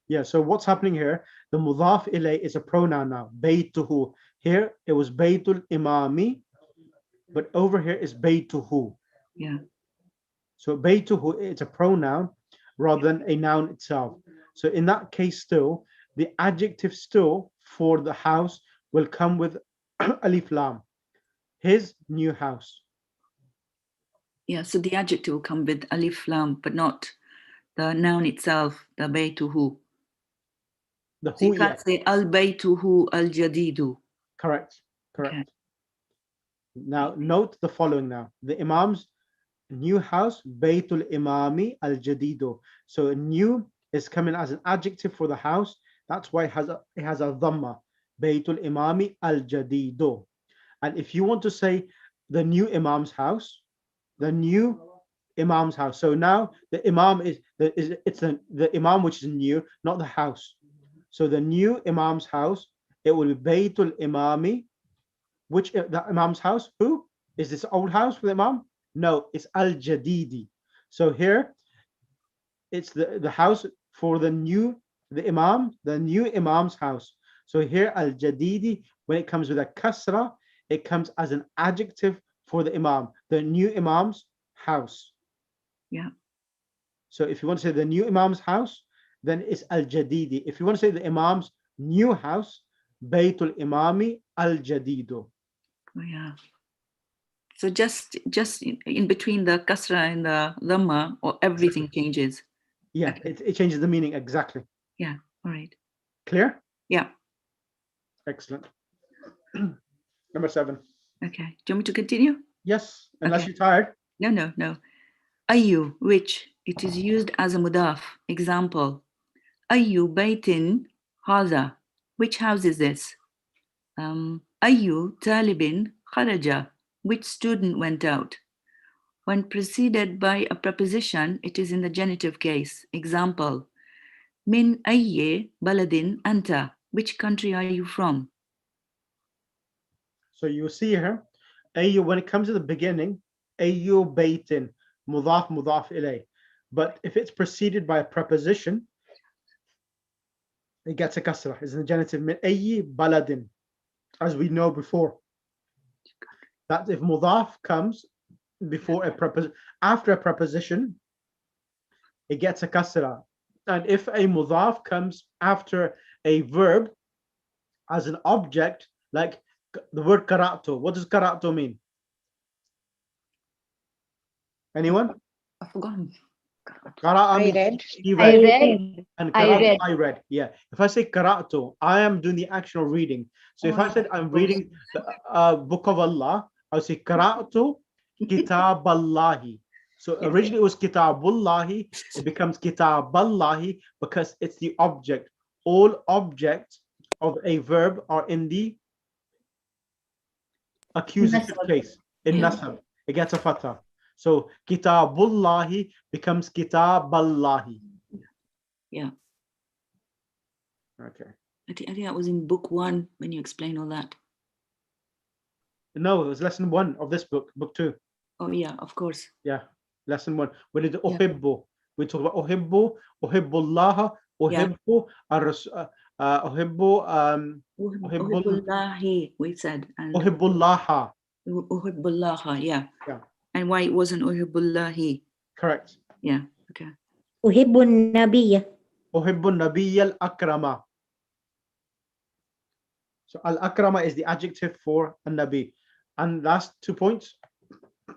[SPEAKER 1] yeah, so what's happening here? The mudaf ilay is a pronoun now. Baytuhu. Here it was Baytul Imami, but over here is Baytuhu.
[SPEAKER 4] Yeah.
[SPEAKER 1] So Baytuhu, it's a pronoun rather than a noun itself. So in that case, still, the adjective still for the house will come with alif lam. His new house.
[SPEAKER 4] Yeah, so the adjective will come with alif lam, but not the noun itself, the baytuhu.
[SPEAKER 1] The
[SPEAKER 4] So you
[SPEAKER 1] hu,
[SPEAKER 4] can't
[SPEAKER 1] yeah,
[SPEAKER 4] say al baytuhu al jadidu.
[SPEAKER 1] correct, correct.
[SPEAKER 4] Okay.
[SPEAKER 1] Now note the following now. The Imam's new house, Baytul Imami al Jadido. So new is coming as an adjective for the house. That's why it has a dhamma. Baytul Imami al Jadido. And if you want to say the new Imam's house, the new Imam's house. So now the Imam is the Imam which is new, not the house. So the new Imam's house, it will be Baytul Imami. Which the Imam's house? Who is this old house for the Imam? No, it's Al Jadidi. So here it's the house for the new Imam's house. So here Al Jadidi, when it comes with a kasra, it comes as an adjective for the Imam, the new Imam's house.
[SPEAKER 4] Yeah.
[SPEAKER 1] So if you want to say the new Imam's house, then it's Al Jadidi. If you want to say the Imam's new house, Baytul Imami Al Jadido.
[SPEAKER 4] Oh, yeah. So just in between the kasra and the dhamma, or everything changes.
[SPEAKER 1] Yeah,
[SPEAKER 4] Okay.
[SPEAKER 1] it changes the meaning exactly.
[SPEAKER 4] Yeah. All right.
[SPEAKER 1] Clear?
[SPEAKER 4] Yeah.
[SPEAKER 1] Excellent. Number 7.
[SPEAKER 4] Okay. Do you want me to continue?
[SPEAKER 1] Yes, unless
[SPEAKER 4] Okay.
[SPEAKER 1] you're tired.
[SPEAKER 4] No. Ayu, which it is used as a mudaf. Example, Ayu baytin haza. Which house is this? Ayu talibin kharaja. Which student went out? When preceded by a preposition, it is in the genitive case. Example, Min ayye baladin anta. Which country are you from?
[SPEAKER 1] So you see here, ayu, when it comes to the beginning, ayu baytin, mudaf ilay. But if it's preceded by a preposition, it gets a kasra. It's in the genitive, min ayyi baladin, as we know before. That if mudaf comes before a preposition, after a preposition, it gets a kasra. And if a mudaf comes after a verb as an object, like the word qara'tu, what does qara'tu mean? Anyone?
[SPEAKER 4] I've forgotten.
[SPEAKER 1] Qara'a
[SPEAKER 7] I
[SPEAKER 1] means
[SPEAKER 7] read.
[SPEAKER 1] he
[SPEAKER 5] I
[SPEAKER 1] read.
[SPEAKER 5] read.
[SPEAKER 1] And
[SPEAKER 5] I
[SPEAKER 1] qara'tu,
[SPEAKER 5] read.
[SPEAKER 1] I read. Yeah. If I say qara'tu, I am doing the action of reading. So if I said I'm reading the book of Allah, I'll say qara'tu kitaballahi. So originally it was kitabullahi, it becomes kitaballahi because it's the object. All objects of a verb are in the accusative
[SPEAKER 5] Nasab.
[SPEAKER 1] case. In
[SPEAKER 4] Yeah.
[SPEAKER 1] nasab, it gets a fatha. So kitabullahi becomes kitaballahi.
[SPEAKER 4] Yeah.
[SPEAKER 1] Okay.
[SPEAKER 4] I think that was in book 1 when you explain all that.
[SPEAKER 1] No, it was lesson 1 of this book, book 2.
[SPEAKER 4] Oh yeah, of course.
[SPEAKER 1] Yeah, lesson 1. We did
[SPEAKER 4] Yeah.
[SPEAKER 1] uhibbu. We talk about uhibbu, uhibbullaha, uhibbu, uhibbu,
[SPEAKER 4] Uhibbullahi, we said, and
[SPEAKER 1] uhibbullaha.
[SPEAKER 4] uhibbullaha, yeah.
[SPEAKER 1] Yeah.
[SPEAKER 4] And why it wasn't uhibbullahi?
[SPEAKER 1] Correct.
[SPEAKER 4] Yeah. Okay.
[SPEAKER 9] أحب النبي.
[SPEAKER 1] Uhibbu nabiyyal akrama. So al-akrama is the adjective for a nabi. And last 2 points.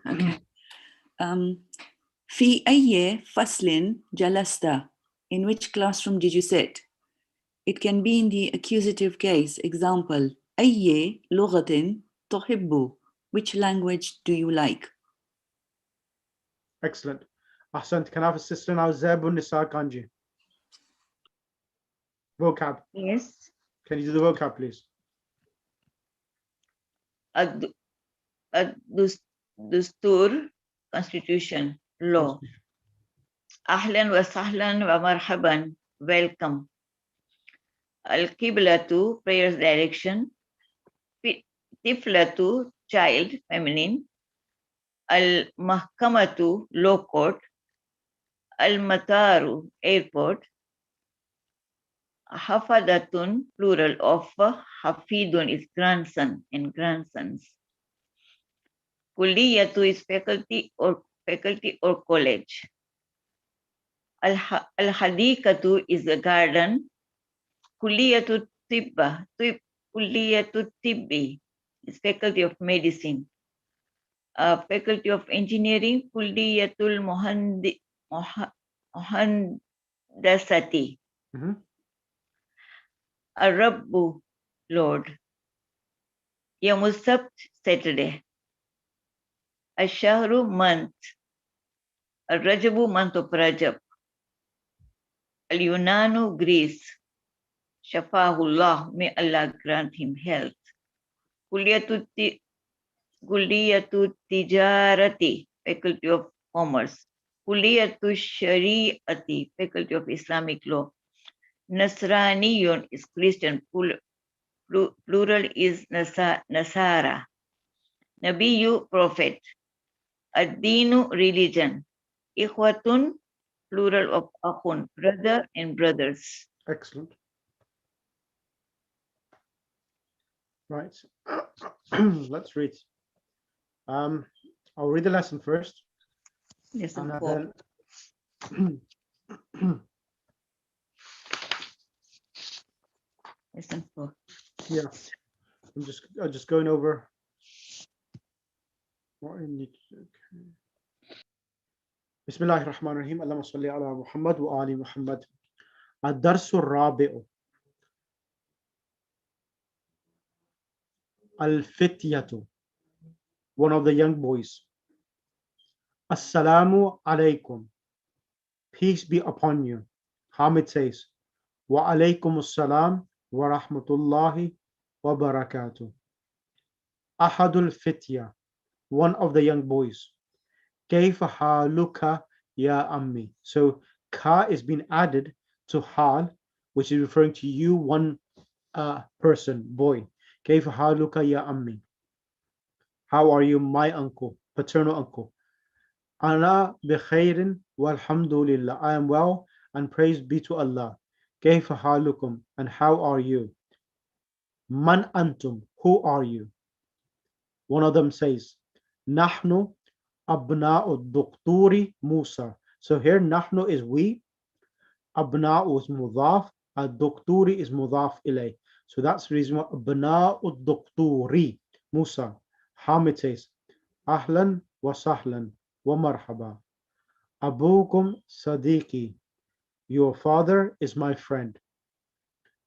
[SPEAKER 4] Okay. في أي فصل جلست? In which classroom did you sit? It can be in the accusative case. Example, أي لغة تحب? Which language do you like?
[SPEAKER 1] Excellent. Ahsant. Can I have a sister now? Zeb Nisa Kanji. Vocab.
[SPEAKER 2] Yes.
[SPEAKER 1] Can you do the vocab, please?
[SPEAKER 2] Dustur, constitution, law. Ahlan wa sahlan wa marhaban, welcome. Al-Qiblatu, prayer's direction. Tiflatu, child, feminine. Al-Mahkamatu, law court. Al-Mataru, airport. Hafadatun, plural of Hafidun is grandson and grandsons. Kulliyatu is faculty or college. Al-Hadikatu is a garden. Kulliyatu Tibba, Kulliyatu Tibbi is faculty of medicine. Faculty of engineering, Kulliyatul Muhandasati. Rabbu, Lord. Yamus Sabt, Saturday. Ashahru, month. Rajabu, month of Rajab. Al-Yunanu, Greece. Shafahullah, may Allah grant him health. Kulliyatu Tijarati, faculty of commerce. Kulliyatu Shari'ati, faculty of Islamic law. Nasraniyun is Christian, plural is Nasara. Nabiyu, prophet. Ad-Dinu, religion. Ikhwatun, plural of akhun, brother and brothers.
[SPEAKER 1] Excellent. Right. Let's read. I'll read the lesson first.
[SPEAKER 2] Lesson
[SPEAKER 1] And
[SPEAKER 2] 4.
[SPEAKER 1] then
[SPEAKER 2] Lesson 4.
[SPEAKER 1] yeah, I'm just going over what I need to do. Bismillahir Rahmanir Rahim. Allahumma salli ala Muhammad wa ali Muhammad. Ad-Darsu Rabi'u. Al-Fityatu, one of the young boys. Assalamu alaikum, peace be upon you. Hamid says, wa alaikum assalam wa rahmatullahi wa barakatuh. Ahadul Fitya, one of the young boys. Kayfa haluka ya ammi. So ka is being added to hal, which is referring to you, one person, boy. Kayfa haluka ya ammi. How are you, my uncle, paternal uncle? Ana bi khairin walhamdulillah. I am well and praise be to Allah. Kayfa halukum, and how are you? Man antum, who are you? One of them says, Nahnu abna'u dukturi Musa. So here Nahnu is we, abna'u is mudaf, ad-dukturi is mudaf ilay. So that's the reason why abna'u dukturi Musa. Hamid says, Ahlan wa sahlan wa marhaba. Abukum Sadiqi, your father is my friend.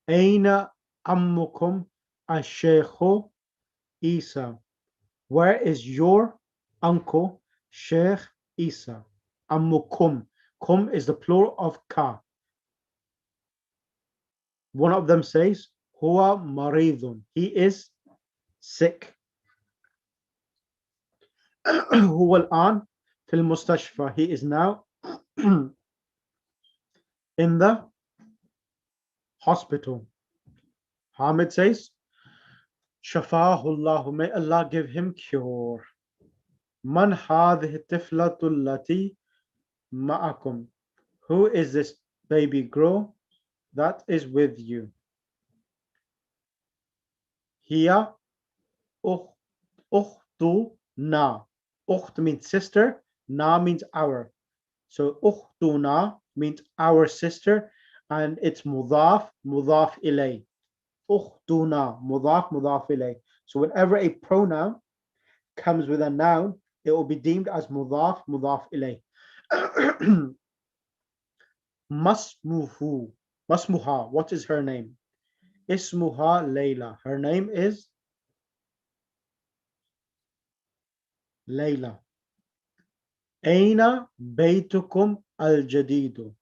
[SPEAKER 1] Aina ammukum ash-shaykhu Isa, where is your uncle Sheikh Isa? Ammukum, kum is the plural of ka. One of them says, Huwa maridun, he is sick. Huwa al-an fil mustashfa, he is now in the hospital. Hamid says, Shafahullahu, may Allah give him cure. Man hadhihi tiflatu allati ma'akum, who is this baby girl that is with you? Hiya ukhtu na. Ukht means sister, na means our. So ukhtuna means our sister, and it's mudaf ilay. Ukhtuna, mudaf ilay. So whenever a pronoun comes with a noun, it will be deemed as mudaf ilay. Masmuha, what is her name? Ismuha Layla, her name is Layla. Aina baytukum al-jadidu,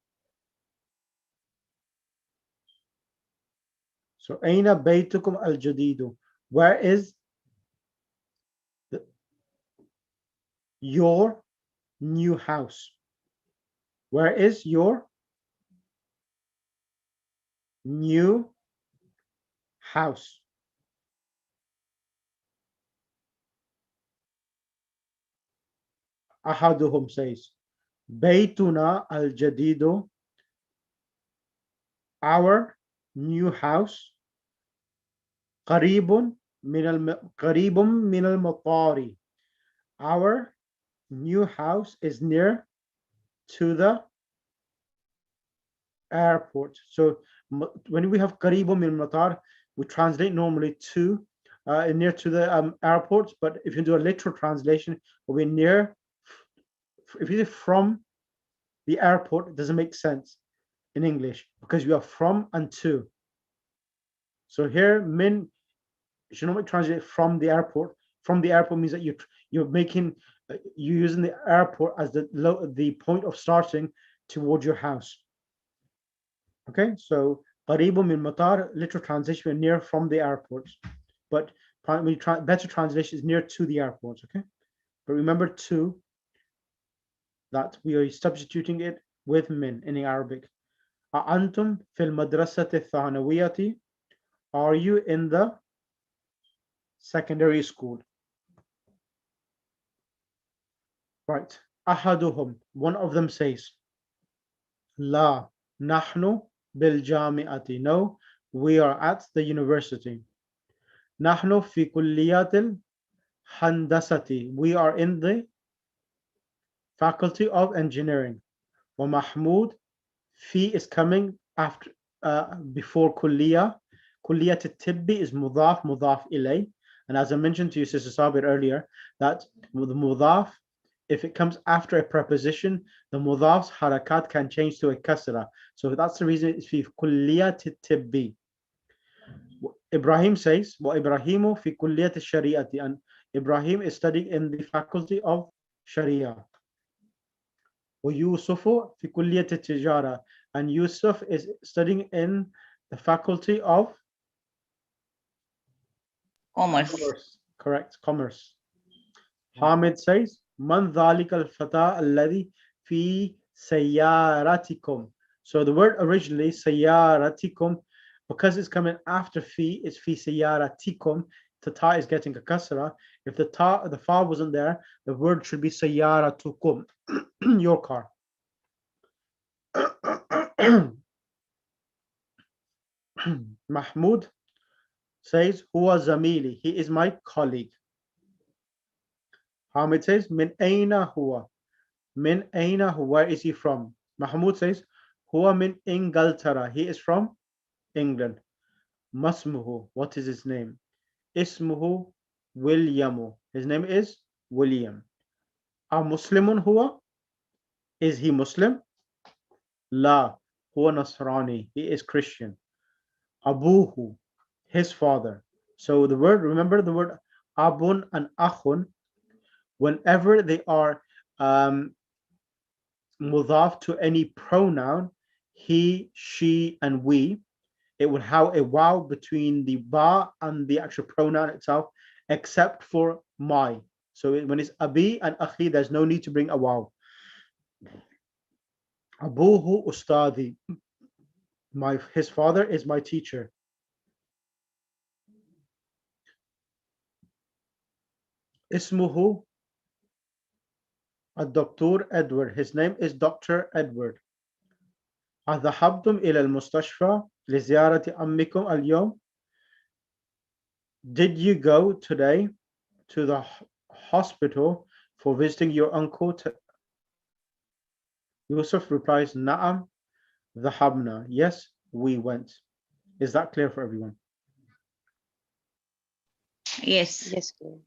[SPEAKER 1] So أين بيتكم الجديد? Where is your new house? Where is your new house? أحدهم says بيتنا الجديد, our new house, قريب قريب من المطار. Our new house is near to the airport. So when we have قريب من المطار, we translate normally to near to the airport, but if you do a literal translation, we're near, if you say from the airport, it doesn't make sense in English because we are from and to. So here, min should normally translate from the airport. From the airport means that you're making you're using the airport as the point of starting towards your house. Okay, so قريب من المطار, literal translation, near from the airport, but better translation is near to the airport. Okay, but remember to, that we are substituting it with min in Arabic. أأنتم في المدرسة الثانوية? Are you in the secondary school? Right. أحدهم, one of them says, لا نحن بالجامعة. No, we are at the university. نحن في كلية الهندسة. We are in the faculty of engineering. ومحمود, fi is coming after before كلية. كلية الطب is مضاف إليه. And as I mentioned to you, Sister Sabir, earlier, that with the mudaf, if it comes after a preposition, the mudaf's harakat can change to a kasra. So that's the reason it's fi kulliyat tibbi. Ibrahim says, wa Ibrahimu fi kulliyat shari'ati, and Ibrahim is studying in the faculty of Sharia. Wa Yusufu fi kulliyat tijara, and Yusuf is studying in the faculty of
[SPEAKER 2] Commerce.
[SPEAKER 1] Correct, commerce. Hamid says, Man dhalika al-fata alladhi fi sayyaratikum. So the word originally, sayyaratikum, because it's coming after fi, it's fi sayyaratikum. The ta is getting a kasra. If the fa wasn't there, the word should be sayyaratukum, your car. Mahmoud says, Huwa zamili, he is my colleague. Hamid says, Min aina huwa. Min aina huwa, where is he from? Mahmoud says, Huwa min Inglaterra, he is from England. Masmuhu, what is his name? Ismuhu Williamu, his name is William. A Muslimun huwa, is he Muslim? La, huwa Nasrani, he is Christian. Abuhu, his father. So the word, remember the word abun and akhun, whenever they are mudaf to any pronoun, he, she, and we, it would have a waw between the ba and the actual pronoun itself, except for my. So when it's abi and akhi, there's no need to bring a waw. Abuhu ustadi, his father is my teacher. Ismuhu Dr. Edward, his name is Dr. Edward. أذهبتم إلى المستشفى لزيارة أمكم اليوم? Did you go today to the hospital for visiting your uncle? Yusuf replies, Na'am dhahabna. Yes, we went. Is that clear for everyone?
[SPEAKER 2] Yes.
[SPEAKER 7] Yes, clear.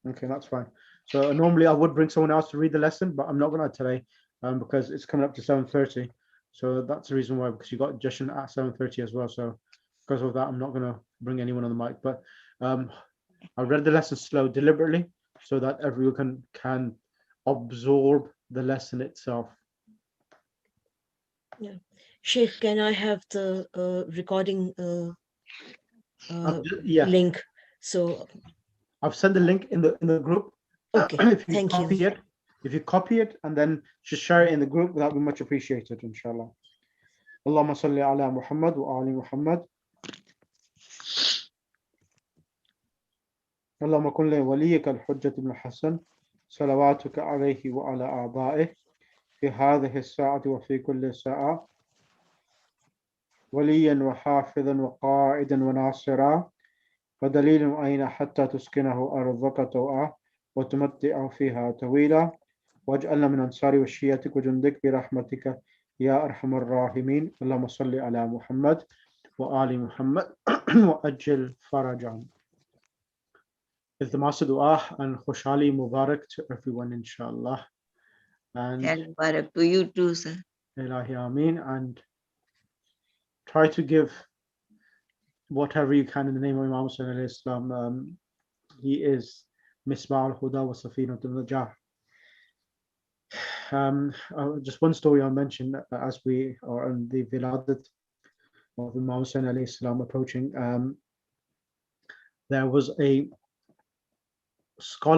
[SPEAKER 1] Okay, that's fine. So normally I would bring someone else to read the lesson, but I'm not going to today because it's coming up to 7:30. So that's the reason why, because you got Justin at 7:30 as well. So because of that, I'm not going to bring anyone on the mic. But I read the lesson slow deliberately so that everyone can absorb the lesson itself.
[SPEAKER 3] Yeah. Sheikh, can I have the recording
[SPEAKER 1] Yeah,
[SPEAKER 3] link. So,
[SPEAKER 1] I've sent the link in the group.
[SPEAKER 3] okay,
[SPEAKER 1] If you
[SPEAKER 3] thank
[SPEAKER 1] copy
[SPEAKER 3] you.
[SPEAKER 1] it, if you copy it and then just share it in the group, that would be much appreciated, inshallah. Allahumma salli ala Muhammad wa ali Muhammad. اللهم كن لوليك الحجة بن الحسن صلواتك عليه وعلى آبائه في هذه الساعة وفي كل ساعة وليا وحافظا وقائدا وناصرا ودليل أين حتى تسكنه أرضك طوعا وتمتع فيها طويلا واجعلنا من أنصار وشيتك وجندك برحمتك يا أرحم الراحمين. اللهم صل على محمد وآل محمد وأجل فرجهم. التماس دعاء and خوشحالی Mubarak to everyone, inshallah. And
[SPEAKER 2] Mubarak to you too, sir.
[SPEAKER 1] Ilahi Ameen. And try to give whatever you can in the name of Imam Hussain alayhi salam. He is Misbah al-Huda wa Safinatul Najah. Just one story I'll mention as we are on the Viladat of Imam Hussain alayhi salam approaching. There was a scholar